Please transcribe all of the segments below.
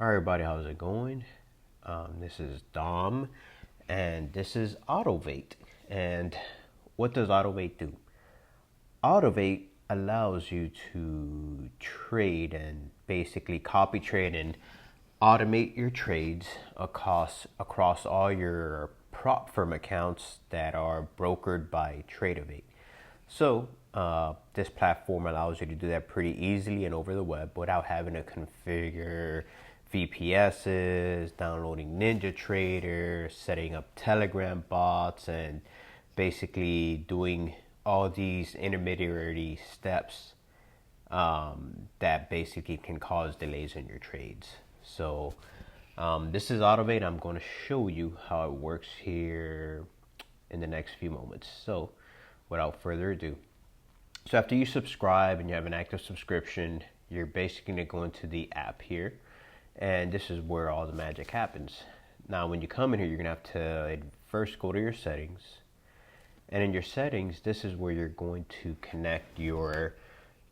All right, everybody, how's it going? This is Dom, and this is Autovate. And what does Autovate do? Autovate allows you to trade and basically copy trade and automate your trades across all your prop firm accounts that are brokered by Autovate. So this platform allows you to do that pretty easily and over the web without having to configure VPSs, downloading NinjaTrader, setting up Telegram bots, and basically doing all these intermediary steps that basically can cause delays in your trades. So this is Autovate. I'm going to show you how it works here in the next few moments. So without further ado, so after you subscribe and you have an active subscription, you're basically going to go into the app here, and this is where all the magic happens. Now when you come in here, you're going to have to first go to your settings, and in your settings, this is where you're going to connect your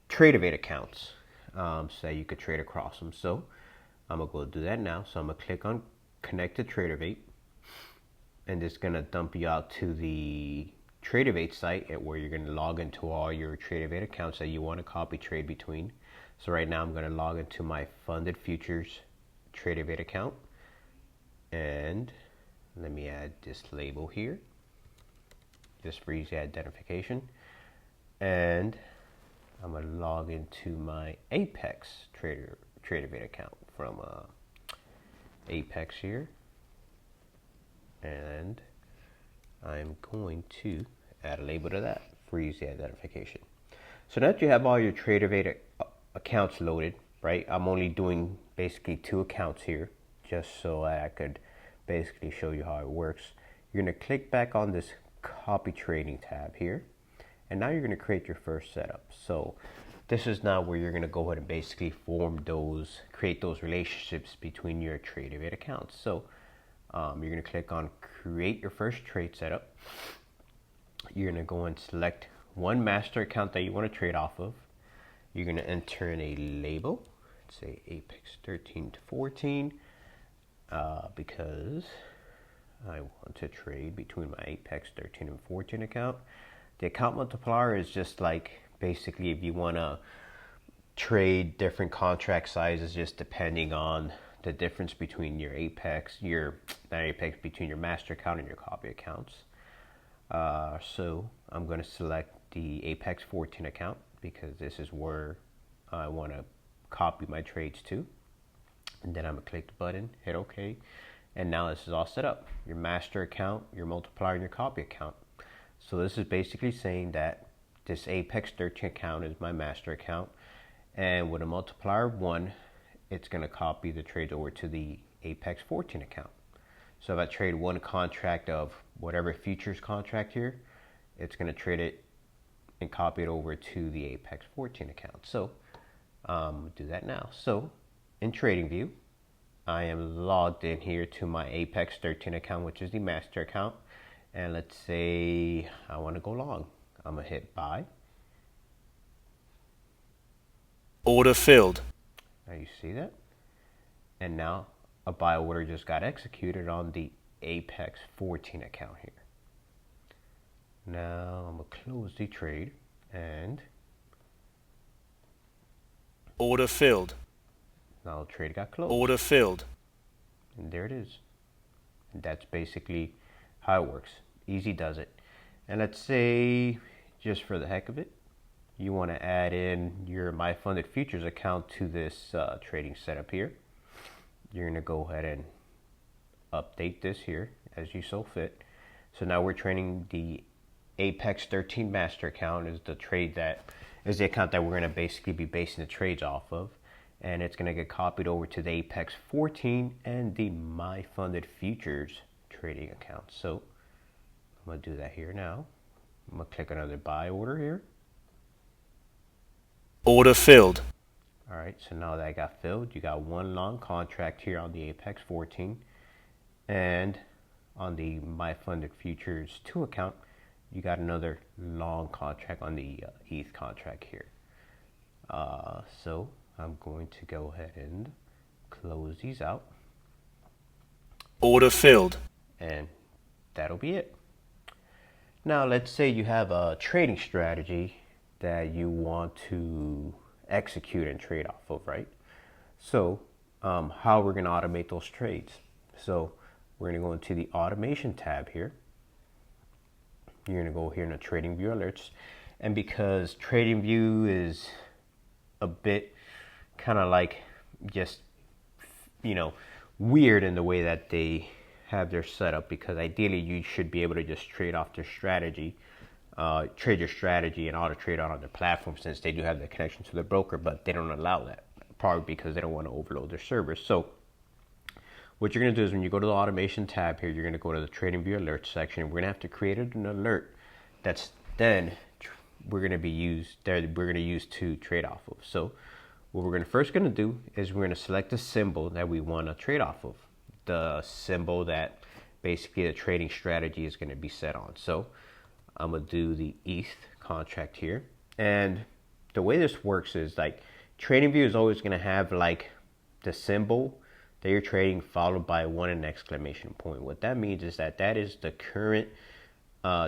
Autovate accounts so that you could trade across them. So I'm going to go do that now. So I'm going to click on connect to Autovate, and it's going to dump you out to the Autovate site where you're going to log into all your Autovate accounts that you want to copy trade between. So right now I'm going to log into my funded futures Autovate account, and let me add this label here just for easy identification, and I'm going to log into my Apex Autovate account from Apex here, and I'm going to add a label to that for easy identification. So now that you have all your Autovate accounts loaded, right? I'm only doing basically 2 accounts here just so I could basically show you how it works. You're going to click back on this copy trading tab here, and now you're going to create your first setup. So this is now where you're going to go ahead and basically create those relationships between your Autovate accounts. So you're going to click on create your first trade setup. You're going to go and select one master account that you want to trade off of. You're going to enter in a label, say Apex 13 to 14, because I want to trade between my Apex 13 and 14 account. The account multiplier is just like basically if you want to trade different contract sizes just depending on the difference between your between your master account and your copy accounts. So I'm going to select the Apex 14 account because this is where I want to copy my trades to. And then I'm going to click the button, hit OK. And now this is all set up. Your master account, your multiplier, and your copy account. So this is basically saying that this Apex 13 account is my master account. And with a multiplier of 1, it's going to copy the trades over to the Apex 14 account. So if I trade one contract of whatever futures contract here, it's going to trade it and copy it over to the Apex 14 account. So do that now. So in TradingView, I am logged in here to my Apex 13 account, which is the master account. And let's say I want to go long. I'm going to hit buy. Order filled. Now you see that? And now a buy order just got executed on the Apex 14 account here. Now I'm going to close the trade and order filled. Now the trade got closed. Order filled. And there it is. And that's basically how it works. Easy does it. And let's say, just for the heck of it, you want to add in your My Funded Futures account to this trading setup here. You're going to go ahead and update this here as you so fit. So now we're trading the Apex 13 master account is the account that we're going to basically be basing the trades off of. And it's going to get copied over to the Apex 14 and the My Funded Futures trading account. So I'm going to do that here now. I'm going to click another buy order here. Order filled. All right, so now that I got filled, you got one long contract here on the Apex 14, and on the My Funded Futures 2 account, you got another long contract on the ETH contract here. So I'm going to go ahead and close these out, Order filled. and that'll be it. Now, let's say you have a trading strategy that you want to execute and trade off of, right? So, how we're going to automate those trades. So, we're going to go into the automation tab here. You're going to go here in the trading view alerts. And because trading view is a bit kind of like just, weird in the way that they have their setup, because ideally you should be able to just trade off their strategy, trade your strategy and auto trade on their platform, since they do have the connection to the broker, but they don't allow that, probably because they don't want to overload their servers. So what you're going to do is when you go to the automation tab here, you're going to go to the trading view alert section. We're going to have to create an alert that's then we're going to use to trade off of. So what we're first going to do is we're going to select the symbol that we want to trade off of, the symbol that basically the trading strategy is going to be set on. So I'm going to do the ETH contract here. And the way this works is like TradingView is always going to have like the symbol that you're trading followed by an exclamation point. What that means is that is the current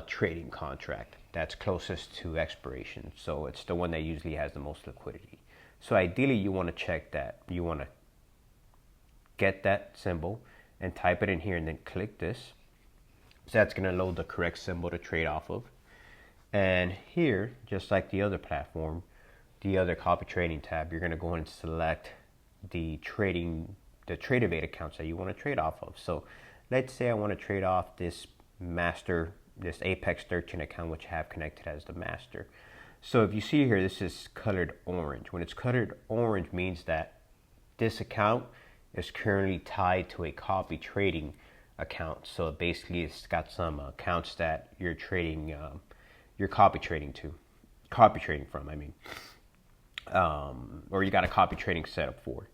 trading contract that's closest to expiration. So it's the one that usually has the most liquidity. So ideally you want to check that. You want to get that symbol and type it in here and then click this. So that's going to load the correct symbol to trade off of. And here, just like the other platform, the other copy trading tab, you're going to go and select the Autovate accounts that you want to trade off of. So let's say I want to trade off this Apex 13 account, which I have connected as the master. So if you see here, this is colored orange. When it's colored orange means that this account is currently tied to a copy trading account. So basically it's got some accounts that you're trading, you're copy trading from, or you got a copy trading setup for.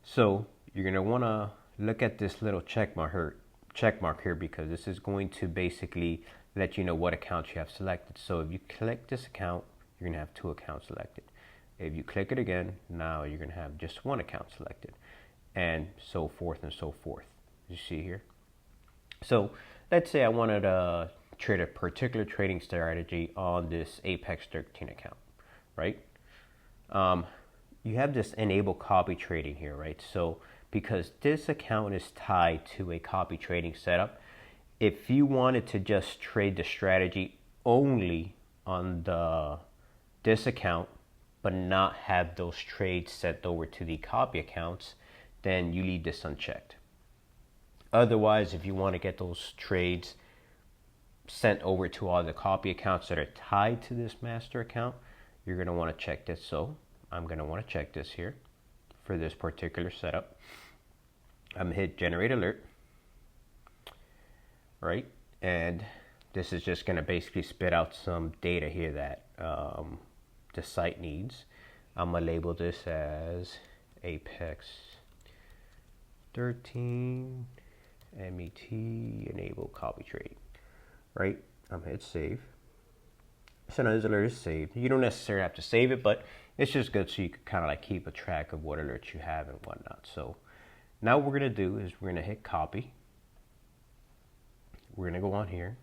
So you're going to want to look at this little check mark here, because this is going to basically let you know what accounts you have selected. So if you click this account, you're going to have 2 accounts selected. If you click it again, now you're going to have just 1 account selected, and so forth and so forth. You see here. So let's say I wanted to trade a particular trading strategy on this Apex 13 account, right? You have this enable copy trading here, right? So because this account is tied to a copy trading setup, if you wanted to just trade the strategy only on this account, but not have those trades sent over to the copy accounts, then you leave this unchecked. Otherwise, if you want to get those trades sent over to all the copy accounts that are tied to this master account, you're going to want to check this. So I'm going to want to check this here for this particular setup. I'm going to hit generate alert, right? And this is just going to basically spit out some data here that the site needs. I'm going to label this as Apex 13 MET enable copy trading, right? I'm going to hit save. So now this alert is saved. You don't necessarily have to save it, but it's just good so you can kind of like keep a track of what alerts you have and whatnot. So now what we're going to do is we're going to hit copy. We're going to go on here,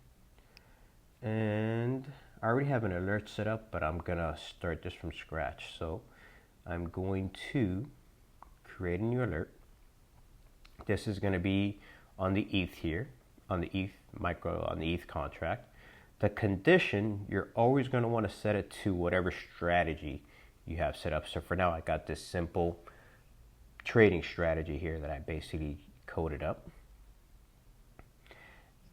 and I already have an alert set up, but I'm going to start this from scratch. So I'm going to create a new alert. This is going to be on the ETH here, on the ETH contract. The condition, you're always going to want to set it to whatever strategy you have set up. So for now, I got this simple trading strategy here that I basically coded up.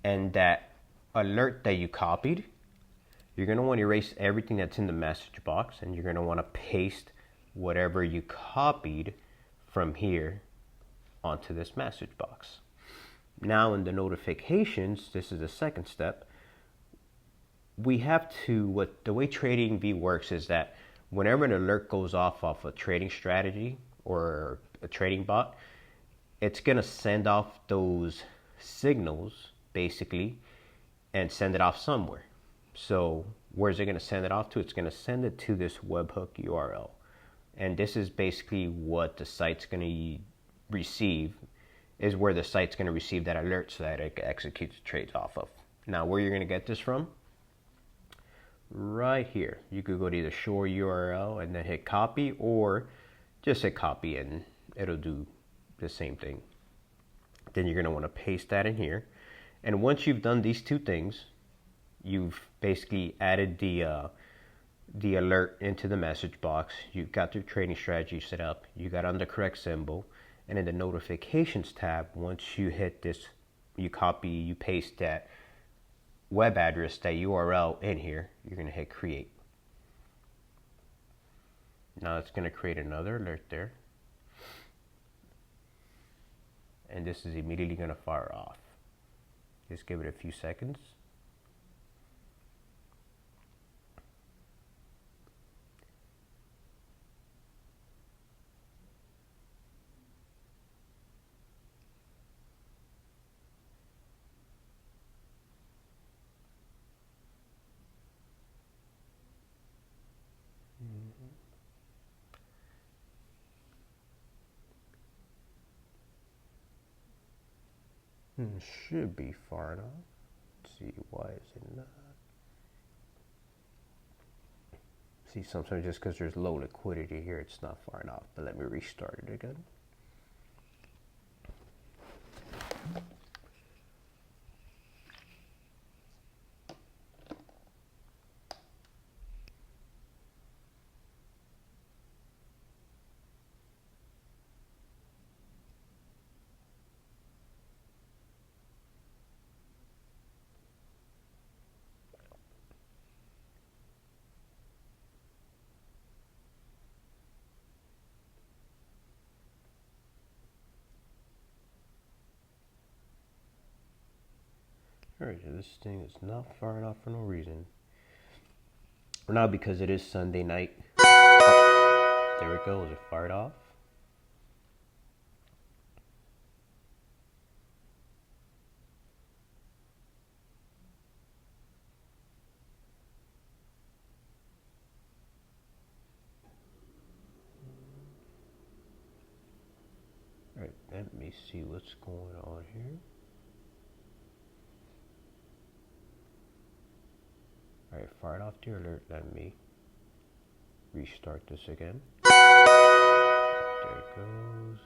And that alert that you copied, you're going to want to erase everything that's in the message box, and you're going to want to paste whatever you copied from here onto this message box. Now in the notifications, this is the second step. We have to, the way TradingView works is that whenever an alert goes off a trading strategy or a trading bot, it's going to send off those signals basically and send it off somewhere. So where's it going to send it off to? It's going to send it to this webhook URL. And this is basically what the site's going to receive is where the site's going to receive that alert so that it executes trades off of. Now, where you're going to get this from? Right here. You could go to either show URL and then hit copy, or just hit copy and it'll do the same thing. Then you're going to want to paste that in here. And once you've done these two things, you've basically added the alert into the message box. You've got your trading strategy set up. You got on the correct symbol. And in the notifications tab, once you hit this, you copy, you paste that web address, that URL in here, you're going to hit create. Now it's going to create another alert there. And this is immediately going to fire off. Just give it a few seconds. Should be far enough. Let's see, why is it not? See, sometimes just because there's low liquidity here, it's not far enough. But let me restart it again. Alright, so this thing is not far enough for no reason. Or not because it is Sunday night. Oh, there it goes, it fired off. Alright, let me see what's going on here. Alright, fired off the alert. Let me restart this again. There it goes.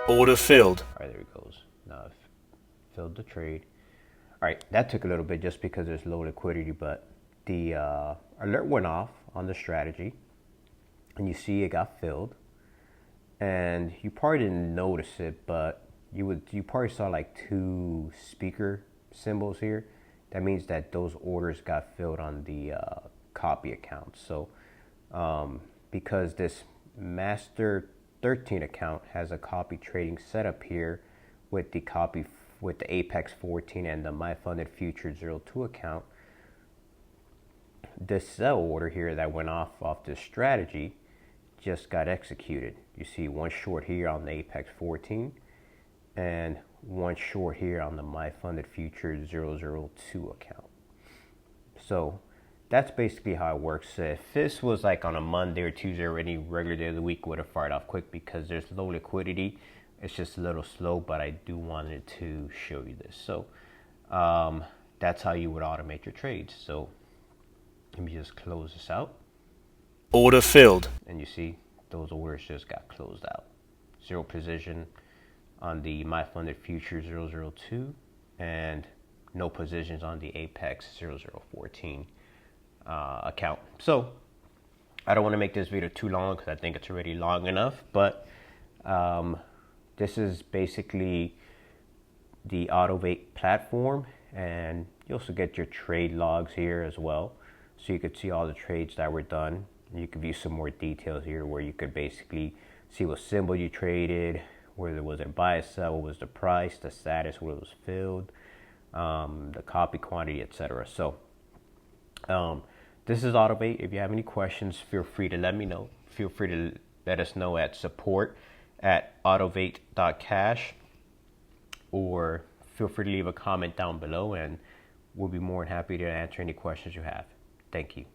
Order filled. Alright, there it goes. Now I've filled the trade. Alright, that took a little bit just because there's low liquidity, but the alert went off on the strategy. And you see it got filled. And you probably didn't notice it, but you probably saw like two speaker symbols here. That means that those orders got filled on the copy account. So because this master 13 account has a copy trading setup here with the Apex 14 and the My Funded Future 02 account, this sell order here that went off this strategy just got executed. You see one short here on the Apex 14 and one short here on the My Funded Future 002 account. So that's basically how it works. If this was like on a Monday or Tuesday or any regular day of the week, would have fired off quick because there's low liquidity. It's just a little slow, but I do wanted to show you this. So that's how you would automate your trades. So let me just close this out. Order filled. And you see those orders just got closed out. Zero position on the My Funded Future 002 and no positions on the Apex 0014 account. So I don't want to make this video too long because I think it's already long enough, but this is basically the Autovate platform, and you also get your trade logs here as well, so you could see all the trades that were done. You could view some more details here where you could basically see what symbol you traded, whether it was a buy or sell, what was the price, the status, where it was filled, the copy quantity, etc. So this is Autovate. If you have any questions, feel free to let me know. Feel free to let us know at support@autovate.cash, or feel free to leave a comment down below and we'll be more than happy to answer any questions you have. Thank you.